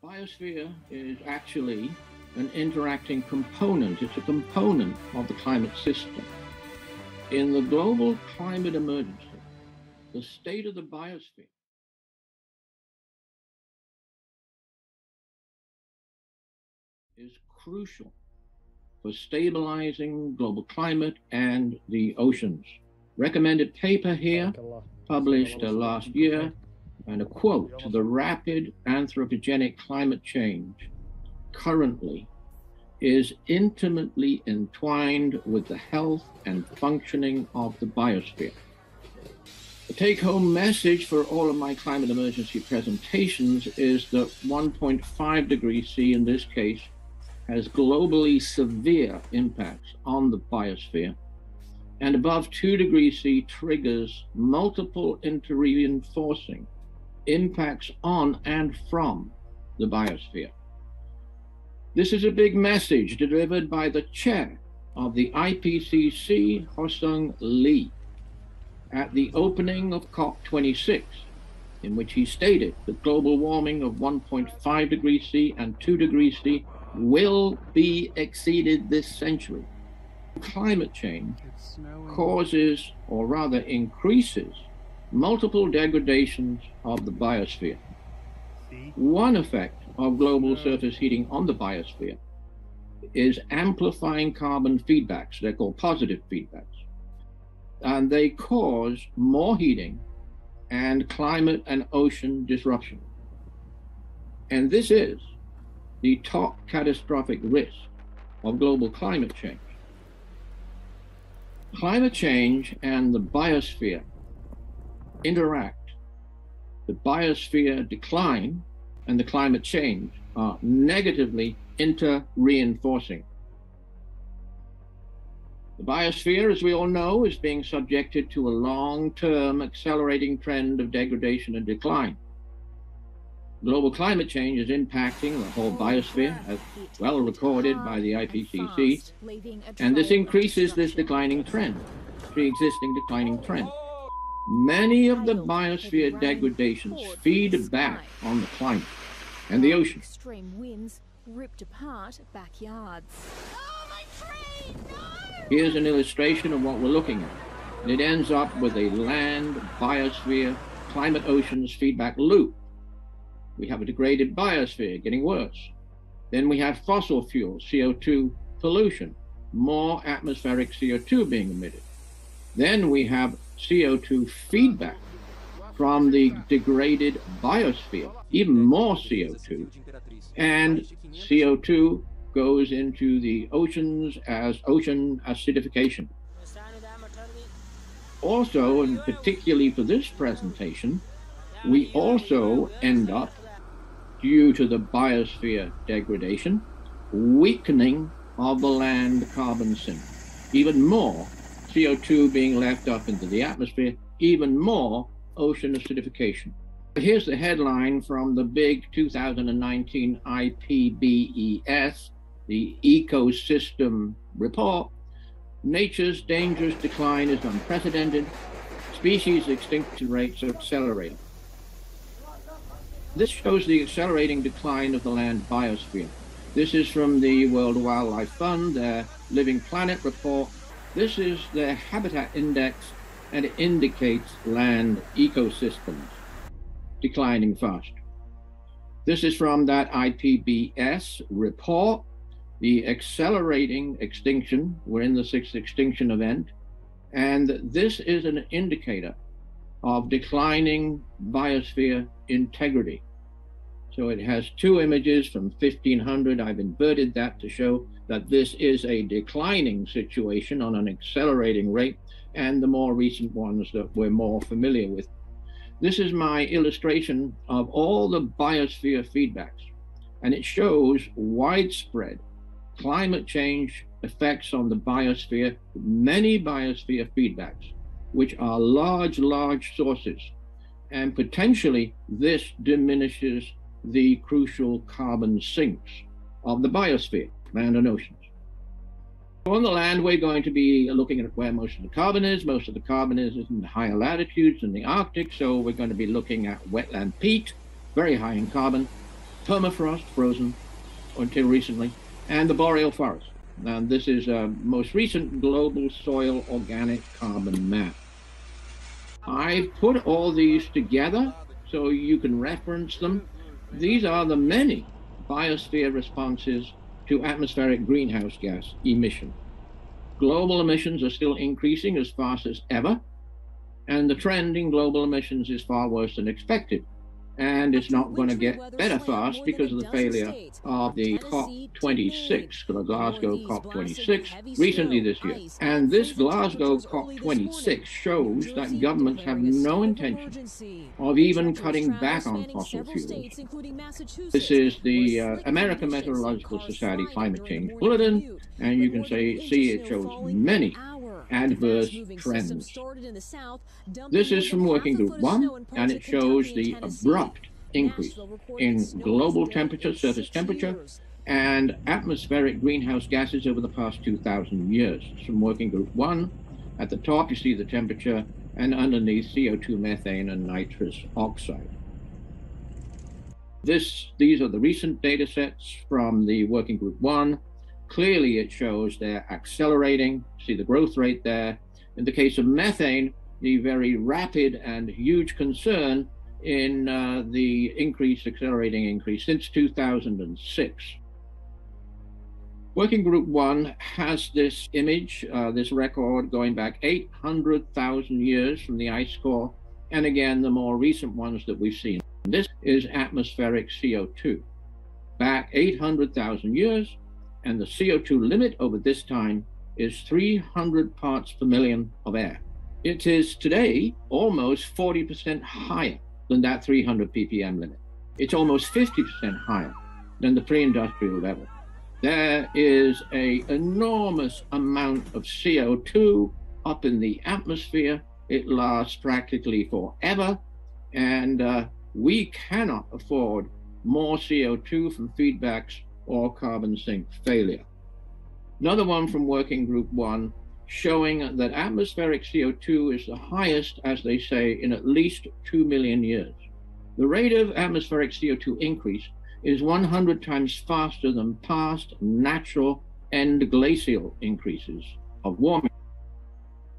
Biosphere is actually an interacting component. It's a component of the climate system. In the global climate emergency, the state of the biosphere is crucial for stabilizing global climate and the oceans. Recommended paper here, published last year, and a quote: the rapid anthropogenic climate change currently is intimately entwined with the health and functioning of the biosphere. The take-home message for all of my climate emergency presentations is that 1.5 degrees C in this case has globally severe impacts on the biosphere, and above 2 degrees C triggers multiple inter-reinforcing impacts on and from the biosphere. This is a big message delivered by the chair of the IPCC, Hoesung Lee, at the opening of COP26, in which he stated that global warming of 1.5 degrees C and 2 degrees C will be exceeded this century. Climate change causes, or rather increases, multiple degradations of the biosphere. One effect of global surface heating on the biosphere is amplifying carbon feedbacks. They're called positive feedbacks. And they cause more heating and climate and ocean disruption. And this is the top catastrophic risk of global climate change. Climate change and the biosphere interact. The biosphere decline and the climate change are negatively inter-reinforcing. The biosphere, as we all know, is being subjected to a long-term accelerating trend of degradation and decline. Global climate change is impacting the whole biosphere, as well recorded by the IPCC, and this increases this declining trend, pre-existing declining trend. Many of the biosphere degradations feed back on the climate and the ocean. Extreme winds ripped apart backyards. Oh, my tree! No! Here's an illustration of what we're looking at. And it ends up with a land, biosphere, climate oceans feedback loop. We have a degraded biosphere getting worse. Then we have fossil fuels, CO2 pollution, more atmospheric CO2 being emitted. Then we have CO2 feedback from the degraded biosphere, even more CO2. And CO2 goes into the oceans as ocean acidification. Also, and particularly for this presentation, we also end up, due to the biosphere degradation, weakening of the land carbon sink. Even more CO2 being left up into the atmosphere, even more ocean acidification. Here's the headline from the big 2019 IPBES, the Ecosystem Report. Nature's dangerous decline is unprecedented. Species extinction rates are accelerating. This shows the accelerating decline of the land biosphere. This is from the World Wildlife Fund, their Living Planet report. This is their habitat index, and it indicates land ecosystems declining fast. This is from that IPBES report, the accelerating extinction. We're in the 6th extinction event, and this is an indicator of declining biosphere integrity. So it has two images from 1500. I've inverted that to show that this is a declining situation on an accelerating rate, and the more recent ones that we're more familiar with. This is my illustration of all the biosphere feedbacks, and it shows widespread climate change effects on the biosphere, many biosphere feedbacks, which are large sources, and potentially this diminishes the crucial carbon sinks of the biosphere, land and oceans. On the land, we're going to be looking at where most of the carbon is. Most of the carbon is in the higher latitudes in the Arctic, so we're going to be looking at wetland peat, very high in carbon. permafrost, frozen until recently, and the boreal forest. And this is a most recent global soil organic carbon map. I've put all these together so you can reference them. These are the many biosphere responses to atmospheric greenhouse gas emission. Global emissions are still increasing as fast as ever, and the trend in global emissions is far worse than expected. And it's not going to get better fast because of the failure of the COP26, the Glasgow COP26, recently this year. And this Glasgow COP26 shows that governments have no intention of even cutting back on fossil fuels. This is the American Meteorological Society Climate Change Bulletin, and you can see it shows many adverse trends. This is from Working Group 1, and it shows the abrupt increase in global temperature, surface temperature, and atmospheric greenhouse gases over the past 2,000 years. From Working Group 1, at the top you see the temperature, and underneath CO2, methane, and nitrous oxide. These are the recent data sets from the Working Group 1. Clearly, it shows they're accelerating. See the growth rate there. In the case of methane, the very rapid and huge concern in the accelerating increase since 2006. Working Group 1 has this image, this record going back 800,000 years from the ice core, and again, the more recent ones that we've seen. This is atmospheric CO2. Back 800,000 years, and the CO2 limit over this time is 300 parts per million of air. It is today almost 40% higher than that 300 ppm limit. It's almost 50% higher than the pre-industrial level. There is an enormous amount of CO2 up in the atmosphere. It lasts practically forever, and we cannot afford more CO2 from feedbacks or carbon sink failure. Another one from Working Group 1 showing that atmospheric CO2 is the highest, as they say, in at least 2 million years. The rate of atmospheric CO2 increase is 100 times faster than past natural and glacial increases of warming.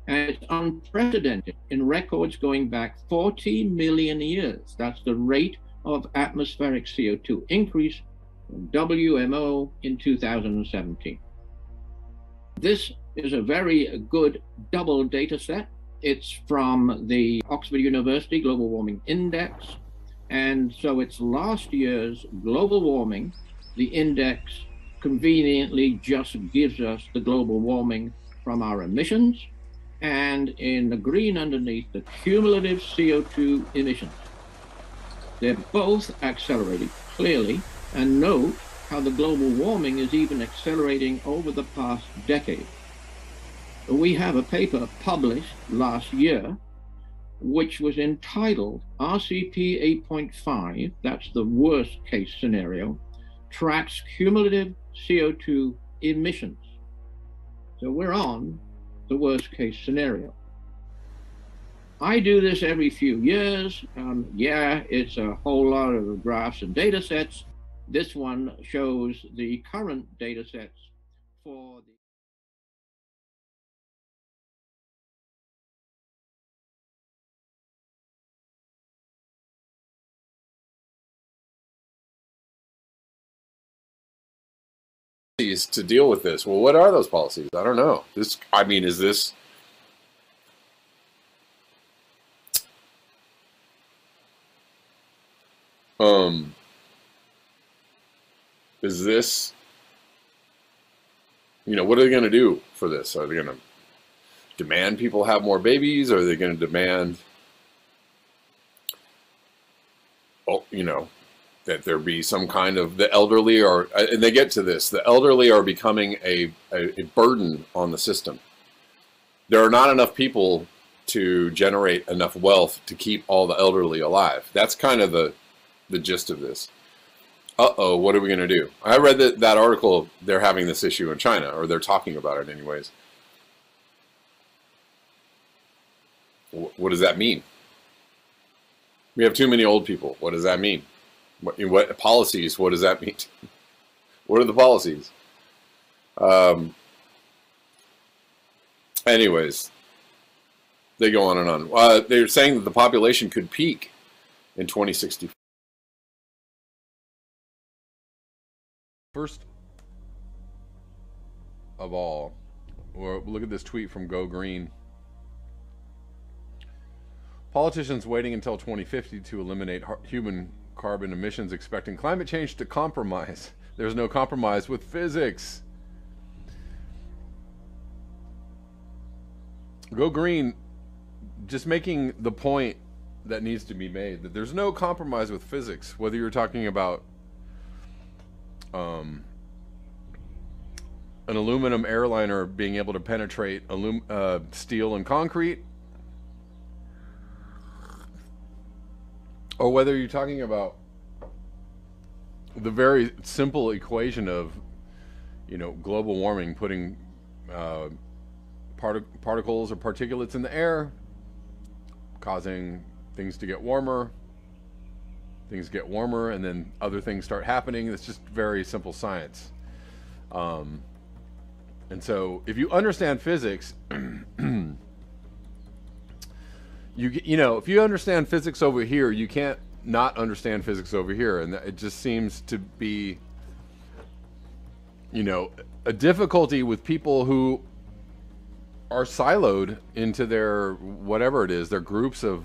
And it's unprecedented in records going back 40 million years. That's the rate of atmospheric CO2 increase from WMO in 2017. This is a very good double data set. It's from the Oxford University Global Warming Index. And so it's last year's global warming. The index conveniently just gives us the global warming from our emissions. And in the green underneath, the cumulative CO2 emissions. They're both accelerating clearly, and note how the global warming is even accelerating over the past decade. We have a paper published last year, which was entitled RCP 8.5, that's the worst case scenario, tracks cumulative CO2 emissions. So we're on the worst case scenario. I do this every few years. Yeah, it's a whole lot of graphs and data sets. This one shows the current data sets for the to deal with this. Well, what are those policies? I don't know. Is this what are they going to do for this? Are they going to demand people have more babies? Are they going to demand, that there be some kind of the elderly, and they get to this, the elderly are becoming a burden on the system. There are not enough people to generate enough wealth to keep all the elderly alive. That's kind of the gist of this. Uh-oh, what are we going to do? I read that article, they're having this issue in China, or they're talking about it anyways. What does that mean? We have too many old people. What does that mean? What policies? What does that mean? What are the policies? Anyways, they go on and on. They're saying that the population could peak in 2060. First of all, look at this tweet from Go Green. Politicians waiting until 2050 to eliminate human carbon emissions, expecting climate change to compromise. There's no compromise with physics. Go Green, just making the point that needs to be made, that there's no compromise with physics, whether you're talking about an aluminum airliner being able to penetrate steel and concrete, or whether you're talking about the very simple equation of, global warming, putting particles or particulates in the air, causing things to get warmer. Things get warmer, and then other things start happening. It's just very simple science. And so, if you understand physics, if you understand physics over here, you can't not understand physics over here, and it just seems to be, a difficulty with people who are siloed into their whatever it is, their groups of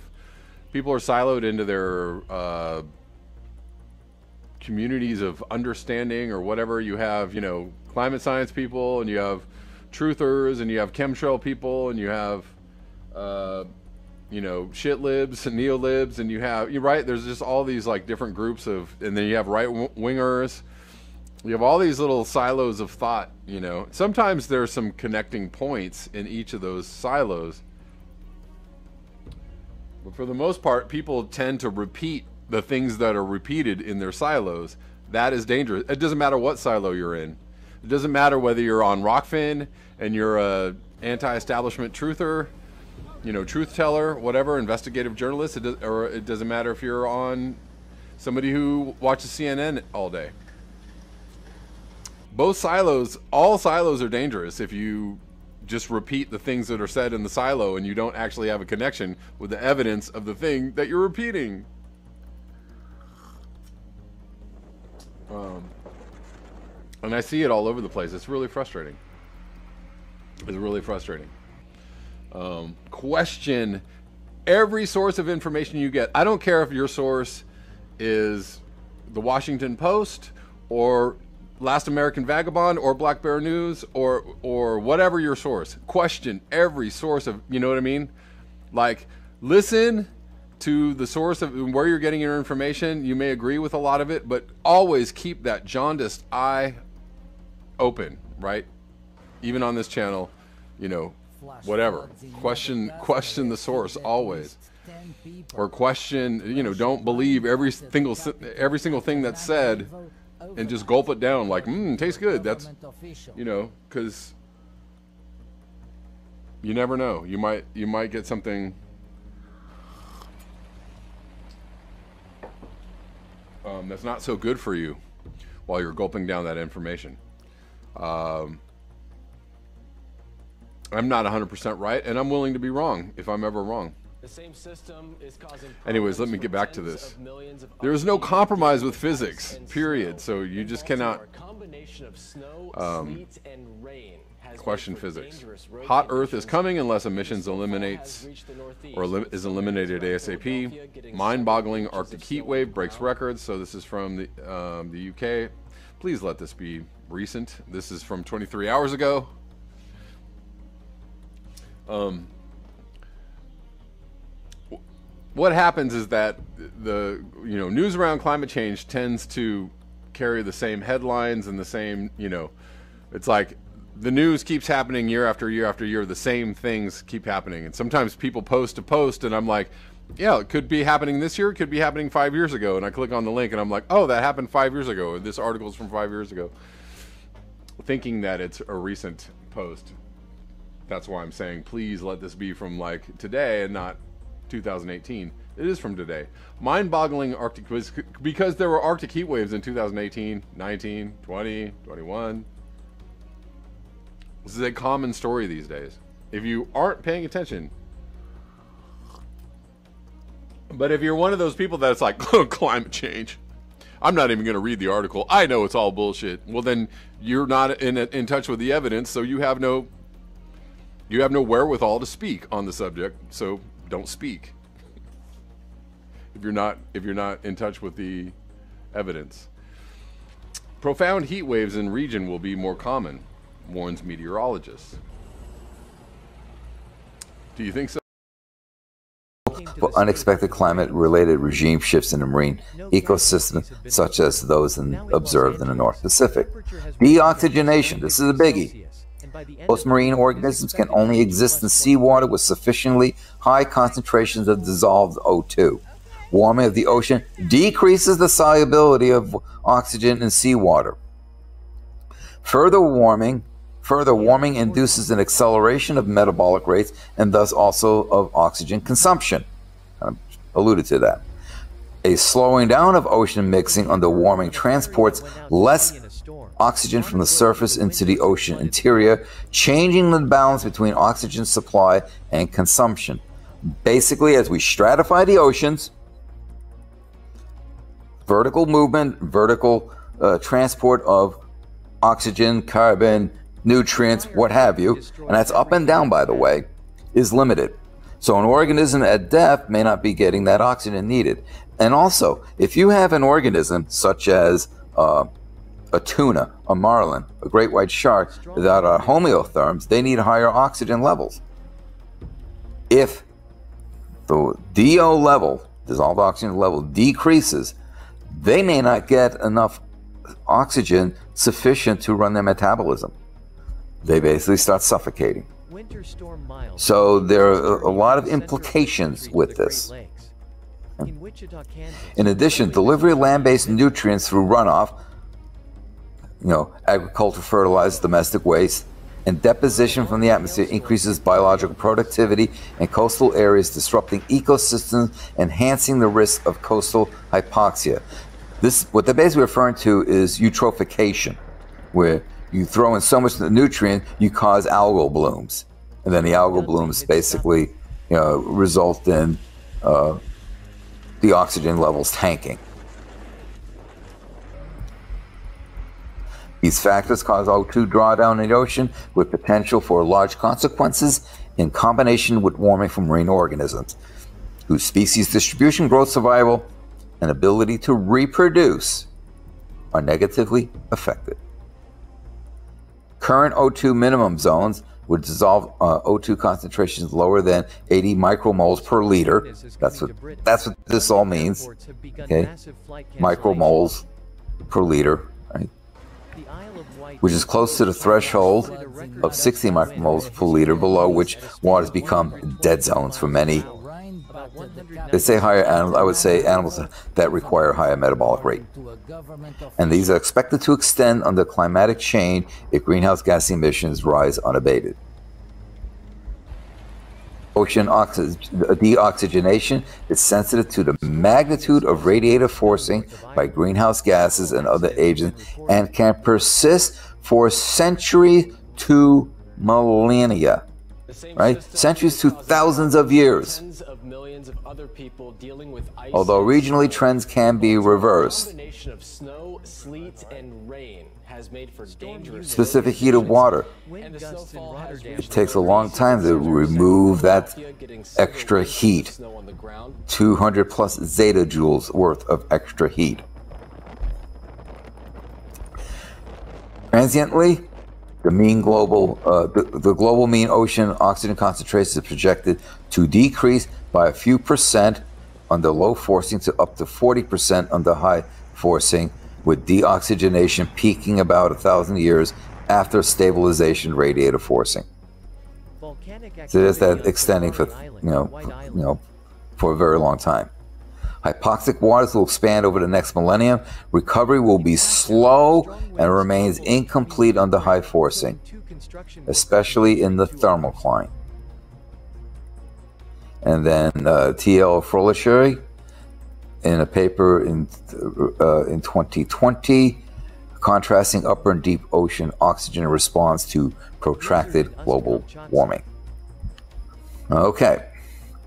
people are siloed into their communities of understanding or whatever. You have, climate science people, and you have truthers, and you have chemtrail people, and you have, shit libs and neo-libs, and you're right, there's just all these like different groups of, and then you have right-wingers. You have all these little silos of thought, Sometimes there's some connecting points in each of those silos. But for the most part, people tend to repeat the things that are repeated in their silos. That is dangerous. It doesn't matter what silo you're in. It doesn't matter whether you're on Rockfin and you're a anti-establishment truther, truth teller, whatever, investigative journalist, or it doesn't matter if you're on somebody who watches CNN all day. Both silos, all silos are dangerous if you just repeat the things that are said in the silo and you don't actually have a connection with the evidence of the thing that you're repeating. And I see it all over the place. It's really frustrating. It's really frustrating. Question every source of information you get. I don't care if your source is the Washington Post or Last American Vagabond or Black Bear News or whatever your source. Question every source of, you know what I mean? Like, listen to the source of where you're getting your information. You may agree with a lot of it, but always keep that jaundiced eye open, right? Even on this channel, whatever. Question the source always. Or question, don't believe every single thing that's said and just gulp it down like, tastes good. That's, because you never know. You might get something that's not so good for you while you're gulping down that information. I'm not 100% right, and I'm willing to be wrong if I'm ever wrong. The same system is causing. Anyways, let me get back to this. There is no compromise with physics, period. So you just cannot question physics. Hot Earth is coming unless emissions eliminates or is eliminated ASAP. Mind-boggling Arctic heat wave breaks records. So this is from the UK. Please let this be recent. This is from 23 hours ago. What happens is that the news around climate change tends to carry the same headlines and the same, it's like the news keeps happening year after year after year. The same things keep happening, and sometimes people post a post, and I'm like, yeah, it could be happening this year, it could be happening 5 years ago, and I click on the link, and I'm like, oh, that happened 5 years ago. Or this article is from 5 years ago, thinking that it's a recent post. That's why I'm saying, please let this be from like today and not 2018. It is from today. Mind-boggling Arctic, because there were Arctic heat waves in 2018, 19, 20, 21. This is a common story these days. If you aren't paying attention. But if you're one of those people that's like, oh, climate change, I'm not even going to read the article. I know it's all bullshit. Well, then you're not in touch with the evidence, so you have no wherewithal to speak on the subject. So don't speak. If you're not in touch with the evidence. Profound heat waves in region will be more common, warns meteorologists. Do you think so? For unexpected climate-related regime shifts in the marine ecosystem, such as those observed in the North Pacific. Deoxygenation, this is a biggie. Most marine organisms can only exist in seawater with sufficiently high concentrations of dissolved O2. Warming of the ocean decreases the solubility of oxygen in seawater. Further warming induces an acceleration of metabolic rates and thus also of oxygen consumption. I alluded to that. A slowing down of ocean mixing under warming transports less oxygen from the surface into the ocean interior, changing the balance between oxygen supply and consumption. Basically, as we stratify the oceans, vertical movement, vertical transport of oxygen, carbon, nutrients, what have you, and that's up and down, by the way, is limited. So an organism at depth may not be getting that oxygen needed. And also, if you have an organism such as a tuna, a marlin, a great white shark that are homeotherms, they need higher oxygen levels. If the DO level, dissolved oxygen level, decreases, they may not get enough oxygen sufficient to run their metabolism. They basically start suffocating. So there are a lot of implications with this. In addition, delivery of land-based nutrients through runoff, agricultural fertilizers, domestic waste, and deposition from the atmosphere increases biological productivity in coastal areas, disrupting ecosystems, enhancing the risk of coastal hypoxia. What they're basically referring to is eutrophication, where you throw in so much nutrient, you cause algal blooms. And then the algal blooms basically result in the oxygen levels tanking. These factors cause O2 drawdown in the ocean with potential for large consequences in combination with warming from marine organisms, whose species distribution, growth, survival, and ability to reproduce are negatively affected. Current O2 minimum zones would dissolve O2 concentrations lower than 80 micromoles per liter. That's what this all means. Okay, micromoles per liter, right? Which is close to the threshold of 60 micromoles per liter, below which waters become dead zones for many. They say higher animals, I would say animals that require higher metabolic rate. And these are expected to extend under climatic change if greenhouse gas emissions rise unabated. Ocean deoxygenation is sensitive to the magnitude of radiative forcing by greenhouse gases and other agents and can persist for centuries to millennia. Right? Centuries to thousands of years. Although regionally trends can be reversed. Specific heat of water. It takes a long time to remove that extra heat. 200 plus zettajoules worth of extra heat. Transiently, the global mean ocean oxygen concentration is projected to decrease by a few percent under low forcing to up to 40% under high forcing, with deoxygenation peaking about 1,000 years after stabilization radiative forcing. So there's that extending for for a very long time. Hypoxic waters will expand over the next millennium. Recovery will be slow and remains incomplete under high forcing, especially in the thermocline. And then T.L. Frolicher in a paper in 2020, contrasting upper and deep ocean oxygen response to protracted global warming. Okay,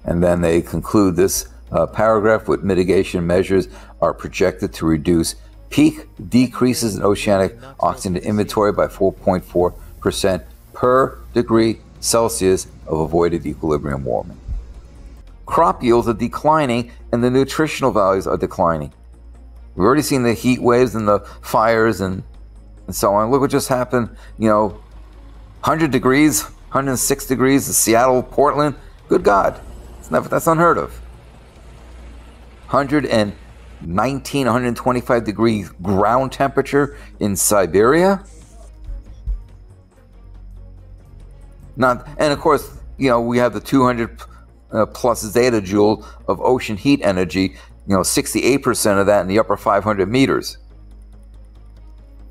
and then they conclude this paragraph with mitigation measures are projected to reduce peak decreases in oceanic oxygen inventory by 4.4% per degree Celsius of avoided equilibrium warming. Crop yields are declining and the nutritional values are declining. We've already seen the heat waves and the fires and so on. Look what just happened, 100 degrees, 106 degrees in Seattle, Portland. Good God, that's unheard of. 119, 125 degrees ground temperature in Siberia. And of course, we have the 200 plus zettajoule of ocean heat energy, 68% of that in the upper 500 meters.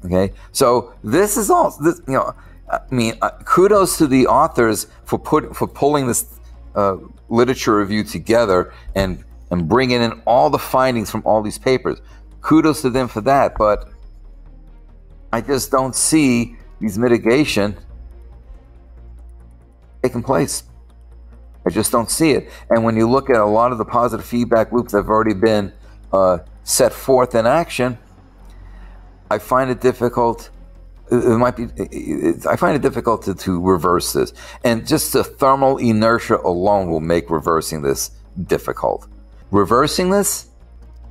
Okay, so this is all, kudos to the authors for pulling this literature review together and bringing in all the findings from all these papers. Kudos to them for that, but I just don't see these mitigation taking place. I just don't see it. And when you look at a lot of the positive feedback loops that have already been set forth in action, I find it difficult. I find it difficult to reverse this. And just the thermal inertia alone will make reversing this difficult. Reversing this,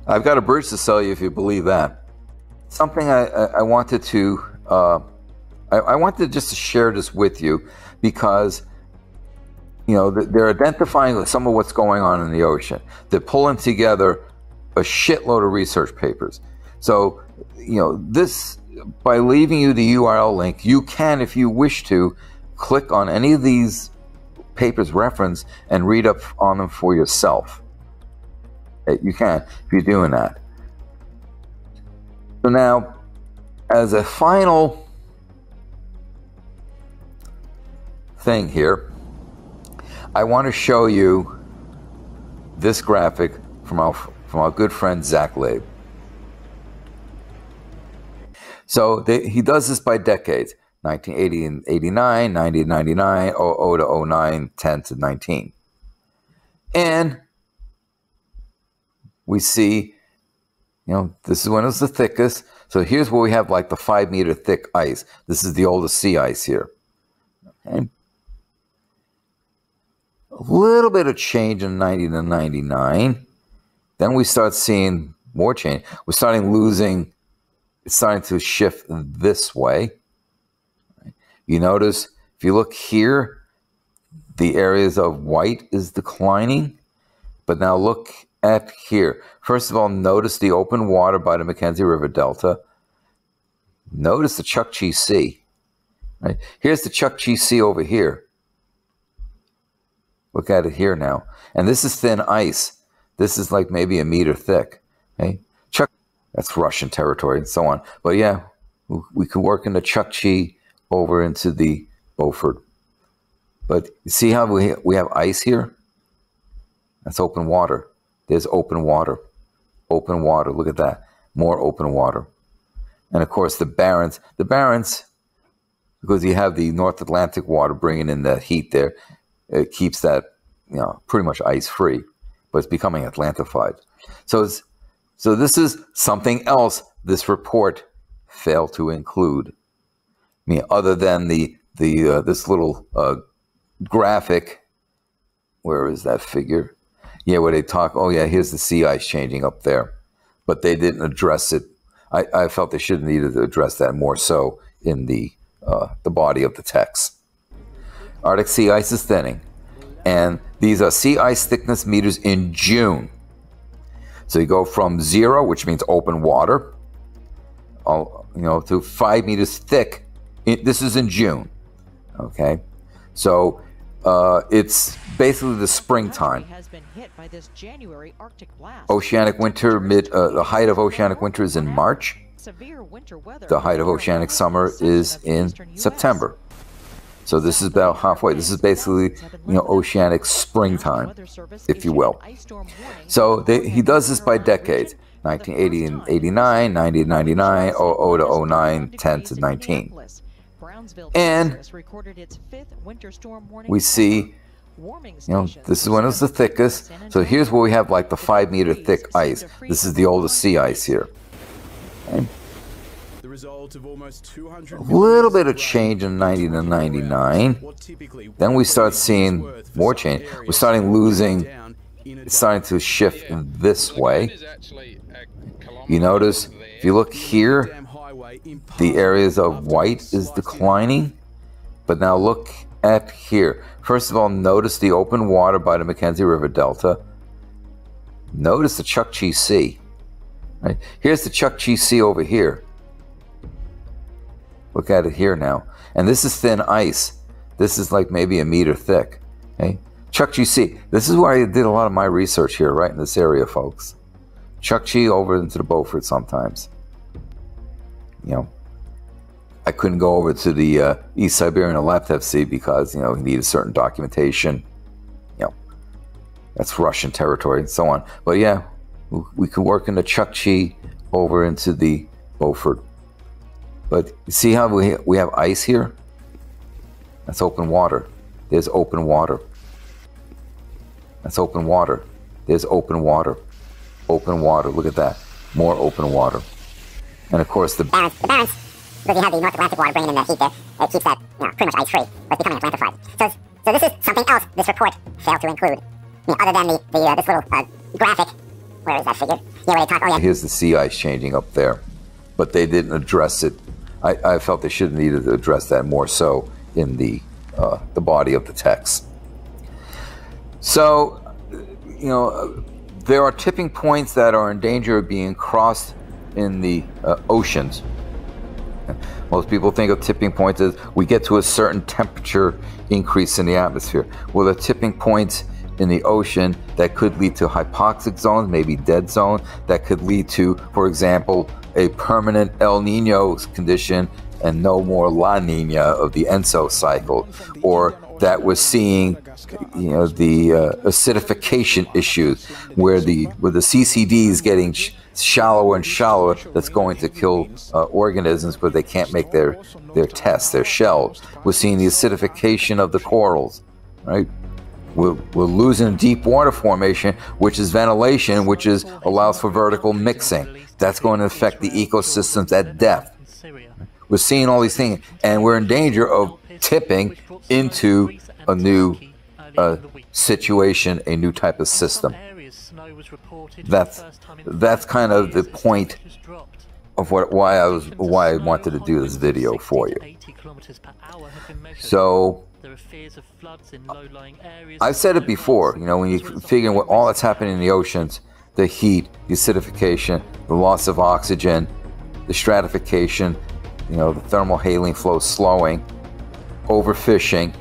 I've got a bridge to sell you if you believe that. Something I wanted to, I wanted just to share this with you because they're identifying some of what's going on in the ocean. They're pulling together a shitload of research papers. So, this, by leaving you the URL link, you can, if you wish to, click on any of these papers referenced and read up on them for yourself. You can, if you're doing that. So now, as a final thing here, I want to show you this graphic from our good friend Zach Labe. So he does this by decades: 1980 and 89, 90 and 99, 00 to 09, 10 to 19. And we see, this is when it's the thickest. So here's where we have like the 5 meter thick ice. This is the oldest sea ice here. Okay. A little bit of change in 90 to 99. Then we start seeing more change. We're starting losing, it's starting to shift this way. You notice, if you look here, the areas of white is declining. But now look at here. First of all, notice the open water by the Mackenzie River Delta. Notice the Chukchi Sea. Right? Here's the Chukchi Sea over here. Look at it here now. And this is thin ice. This is like maybe a meter thick. Okay? That's Russian territory and so on. But yeah, we could work in the Chukchi over into the Beaufort. But you see how we have ice here? That's open water. There's open water. Open water. Look at that. More open water. And of course the Barents, because you have the North Atlantic water bringing in the heat there, it keeps that, pretty much ice-free, but it's becoming Atlantified. So this is something else this report failed to include. Other than this little graphic, where is that figure? Yeah, where they talk, here's the sea ice changing up there. But they didn't address it. I felt they should have needed to address that more so in the body of the text. Arctic sea ice is thinning. And these are sea ice thickness meters in June. So you go from 0, which means open water, to 5 meters thick. This is in June. Okay, so it's basically the springtime. Oceanic winter, the height of oceanic winter is in March. The height of oceanic summer is in September. So this is about halfway. This is basically, oceanic springtime, if you will. So he does this by decades. 1980 and 89, 90 to 99, 00 to 09, 10 to 19. And we see, this is when it's the thickest. So here's where we have like the 5-meter thick ice. This is the oldest sea ice here. Okay. A little bit of change in 90 to 99. Then we start seeing more change. We're starting losing. It's starting to shift in this way. You notice, if you look here, the areas of white is declining. But now look at here. First of all, notice the open water by the Mackenzie River Delta. Notice the Chukchi Sea. Right? Here's the Chukchi Sea over here. Look at it here now. And this is thin ice. This is like maybe a meter thick. Okay? Chukchi Sea. This is where I did a lot of my research here, right in this area, folks. Chukchi over into the Beaufort sometimes. I couldn't go over to the East Siberian or Laptev Sea because, you needed certain documentation. That's Russian territory and so on. But yeah, we could work in the Chukchi over into the Beaufort. But you see how we have ice here? That's open water. There's open water. That's open water. There's open water. Open water. Look at that. More open water. And of course the balance, because you have the North Atlantic water bringing in the heat there, it keeps that pretty much ice-free, but it's becoming Atlantified. So this is something else this report failed to include. Other than this little graphic. Where is that figure? Yeah, where they talk. Oh yeah. Here's the sea ice changing up there, but they didn't address it. I felt they should have needed to address that more so in the body of the text. So, there are tipping points that are in danger of being crossed in the oceans. Most people think of tipping points as we get to a certain temperature increase in the atmosphere. Well, there are tipping points in the ocean that could lead to hypoxic zones, maybe dead zone, that could lead to, for example, a permanent El Nino condition and no more La Nina of the ENSO cycle, or that we're seeing, the acidification issues where the CCD is getting shallower and shallower. That's going to kill organisms, but they can't make their tests, their shells. We're seeing the acidification of the corals, right? We're losing deep water formation, which is ventilation, which allows for vertical mixing. That's going to affect the ecosystems at depth. We're seeing all these things, and we're in danger of tipping into a new situation, a new type of system. That's kind of the point of why I wanted to do this video for you. So I've said it before, when you figure what all that's happening in the oceans, the heat, the acidification, the loss of oxygen, the stratification, the thermal haline flow slowing, overfishing,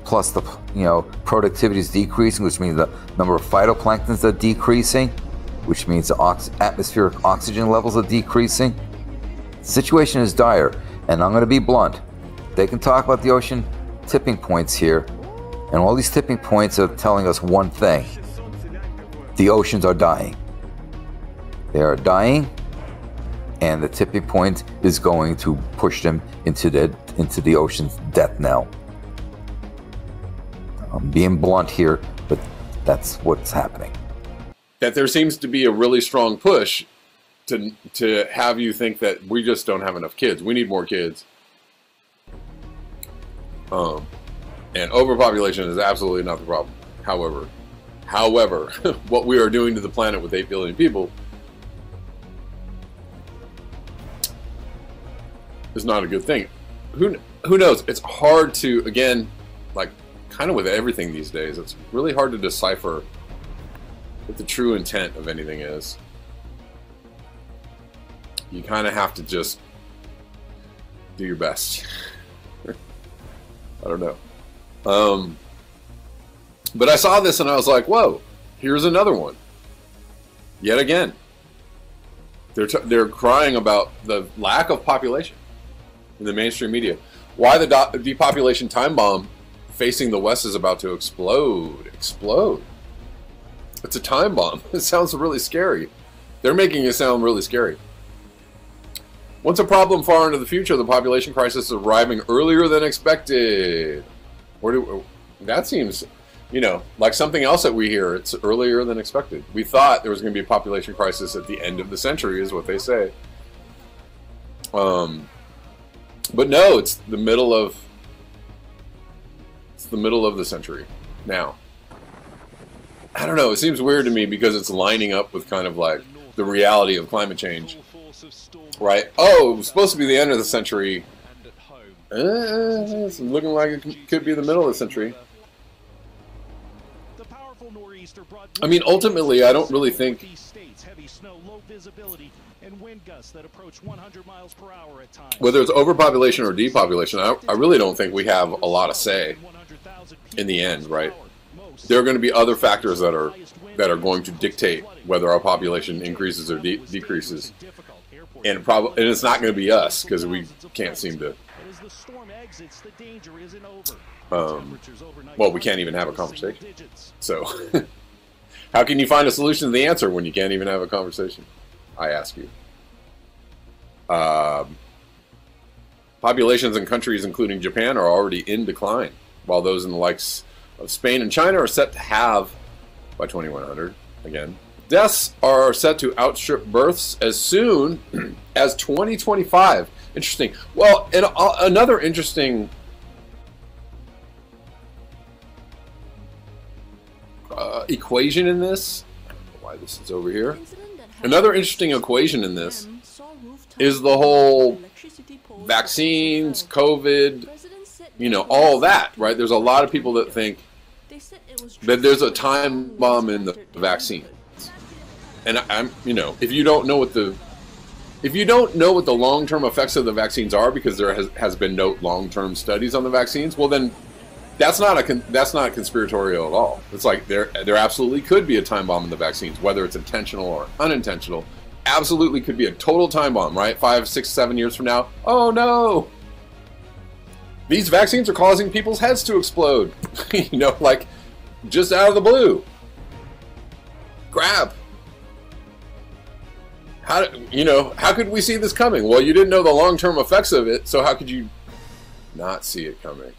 plus the productivity is decreasing, which means the number of phytoplanktons are decreasing, which means the atmospheric oxygen levels are decreasing. The situation is dire, and I'm going to be blunt. They can talk about the ocean tipping points here, and all these tipping points are telling us one thing. The oceans are dying. They are dying, and the tipping point is going to push them into the ocean's death knell. I'm being blunt here, but that's what's happening. That there seems to be a really strong push to have you think that we just don't have enough kids. We need more kids. And overpopulation is absolutely not the problem. However, what we are doing to the planet with 8 billion people is not a good thing. Who knows? It's hard to, again, like kind of with everything these days, it's really hard to decipher what the true intent of anything is. You kind of have to just do your best. I don't know. But I saw this and I was like, whoa, here's another one. Yet again. They're crying about the lack of population in the mainstream media. why the depopulation time bomb facing the West is about to explode. Explode. It's a time bomb. It sounds really scary. They're making it sound really scary. Once a problem far into the future, the population crisis is arriving earlier than expected. That seems, you know, like something else that we hear. It's earlier than expected. We thought there was going to be a population crisis at the end of the century, is what they say. But no, it's the middle of the century now. I don't know. It seems weird to me because it's lining up with kind of like the reality of climate change, right? Oh, it was supposed to be the end of the century. It's looking like it could be the middle of the century. I mean, ultimately, I don't really think whether it's overpopulation or depopulation, I really don't think we have a lot of say in the end, right? There are going to be other factors that are going to dictate whether our population increases or decreases, and it's not going to be us because we can't seem to. Well, we can't even have a conversation. So, how can you find a solution to the answer when you can't even have a conversation? I ask you. Populations in countries including Japan are already in decline, while those in the likes of Spain and China are set to halve by 2100. Again, deaths are set to outstrip births as soon as 2025. Interesting. Well, and another interesting equation in this. I don't know why this is over here. Another interesting equation in this is the whole vaccines, COVID, you know, all that, right? There's a lot of people that think that there's a time bomb in the vaccine. And I'm, you know, if you don't know what the long-term effects of the vaccines are, because there has been no long-term studies on the vaccines, well then that's not conspiratorial at all. It's like there absolutely could be a time bomb in the vaccines, whether it's intentional or unintentional. Absolutely could be a total time bomb, right? 5, 6, 7 years from now. Oh no! These vaccines are causing people's heads to explode. You know, like just out of the blue. Grab. How could we see this coming? Well, you didn't know the long-term effects of it, so how could you not see it coming?